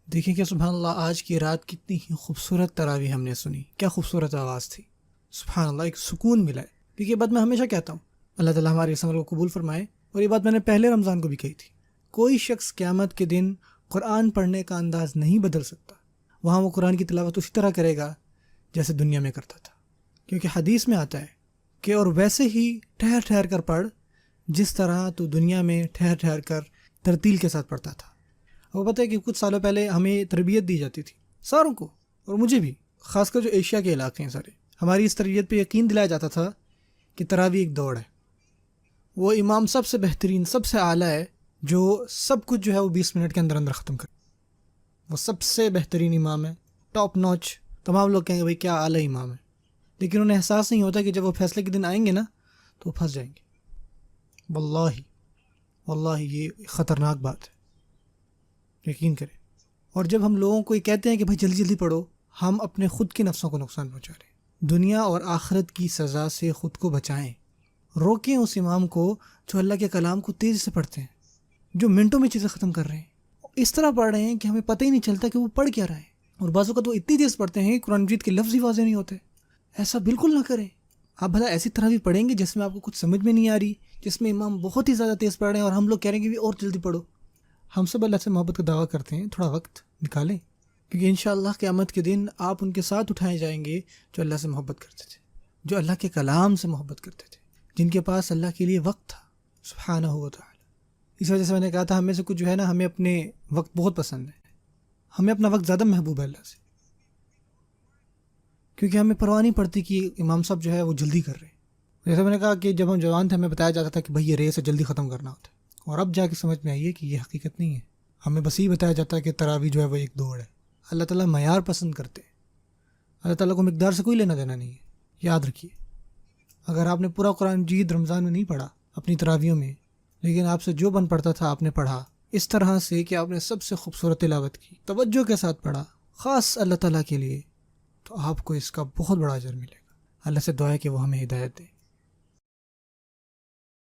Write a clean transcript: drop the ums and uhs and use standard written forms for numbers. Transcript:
دیکھیں کہ سبحان اللہ آج کی رات کتنی ہی خوبصورت تراویح ہم نے سنی، کیا خوبصورت آواز تھی، سبحان اللہ، ایک سکون ملا ہے۔ کیونکہ یہ بات میں ہمیشہ کہتا ہوں، اللہ تعالیٰ ہمارے اس عمل کو قبول فرمائے، اور یہ بات میں نے پہلے رمضان کو بھی کہی تھی، کوئی شخص قیامت کے دن قرآن پڑھنے کا انداز نہیں بدل سکتا، وہاں وہ قرآن کی تلاوت اسی طرح کرے گا جیسے دنیا میں کرتا تھا، کیونکہ حدیث میں آتا ہے کہ اور ویسے ہی ٹھہر ٹھہر کر پڑھ جس طرح تو دنیا میں ٹھہر ٹھہر کر ترتیل کے ساتھ پڑھتا تھا۔ وہ پتہ ہے کہ کچھ سالوں پہلے ہمیں تربیت دی جاتی تھی، ساروں کو اور مجھے بھی، خاص کر جو ایشیا کے علاقے ہیں سارے، ہماری اس تربیت پہ یقین دلایا جاتا تھا کہ تراویح ایک دوڑ ہے، وہ امام سب سے بہترین، سب سے اعلیٰ ہے جو سب کچھ جو ہے وہ 20 منٹ کے اندر اندر ختم کرے، وہ سب سے بہترین امام ہے، ٹاپ نوچ۔ تمام لوگ کہیں گے بھائی کیا اعلیٰ امام ہے، لیکن انہیں احساس نہیں ہوتا کہ جب وہ فیصلے کے دن آئیں گے نا تو وہ پھنس جائیں گے۔ واللہ یہ خطرناک بات ہے، یقین کریں۔ اور جب ہم لوگوں کو یہ کہتے ہیں کہ بھائی جلدی جلدی پڑھو، ہم اپنے خود کے نفسوں کو نقصان پہنچا رہے ہیں۔ دنیا اور آخرت کی سزا سے خود کو بچائیں، روکیں اس امام کو جو اللہ کے کلام کو تیزی سے پڑھتے ہیں، جو منٹوں میں چیزیں ختم کر رہے ہیں، اس طرح پڑھ رہے ہیں کہ ہمیں پتہ ہی نہیں چلتا کہ وہ پڑھ کیا رہے ہیں، اور بعض اوقات وہ اتنی تیز پڑھتے ہیں قرآن مجید کے لفظ ہی واضح نہیں ہوتے۔ ایسا بالکل نہ کریں۔ آپ بھلا ایسی طرح بھی پڑھیں گے جس میں آپ کو کچھ سمجھ میں نہیں آ رہی، جس میں امام بہت ہی زیادہ تیز پڑھ رہے ہیں اور ہم لوگ کہہ رہے ہیں کہ بھی اور جلدی پڑھو۔ ہم سب اللہ سے محبت کا دعویٰ کرتے ہیں، تھوڑا وقت نکالیں، کیونکہ انشاءاللہ قیامت کے دن آپ ان کے ساتھ اٹھائے جائیں گے جو اللہ سے محبت کرتے تھے، جو اللہ کے کلام سے محبت کرتے تھے، جن کے پاس اللہ کے لیے وقت تھا سبحانہ و تعالی۔ اس وجہ سے میں نے کہا تھا ہمیں سے کچھ جو ہے نا، ہمیں اپنے وقت بہت پسند ہے، ہمیں اپنا وقت زیادہ محبوب ہے اللہ سے، کیونکہ ہمیں پرواہ نہیں پڑتی کہ امام صاحب جو ہے وہ جلدی کر رہے ہیں۔ جیسے میں نے کہا کہ جب ہم جوان تھے ہمیں بتایا جاتا تھا کہ بھائی یہ ریس ہے، جلدی ختم کرنا ہوتا ہے، اور اب جا کے سمجھ میں آئی ہے کہ یہ حقیقت نہیں ہے۔ ہمیں بس یہ بتایا جاتا ہے کہ تراویح جو ہے وہ ایک دوڑ ہے۔ اللہ تعالیٰ معیار پسند کرتے ہیں، اللہ تعالیٰ کو مقدار سے کوئی لینا دینا نہیں ہے۔ یاد رکھیے، اگر آپ نے پورا قرآن مجید رمضان میں نہیں پڑھا اپنی تراویحوں میں، لیکن آپ سے جو بن پڑتا تھا آپ نے پڑھا اس طرح سے کہ آپ نے سب سے خوبصورت تلاوت کی، توجہ کے ساتھ پڑھا خاص اللہ تعالیٰ کے لیے، تو آپ کو اس کا بہت بڑا اجر ملے گا۔ اللہ سے دعا ہے کہ وہ ہمیں ہدایت دے۔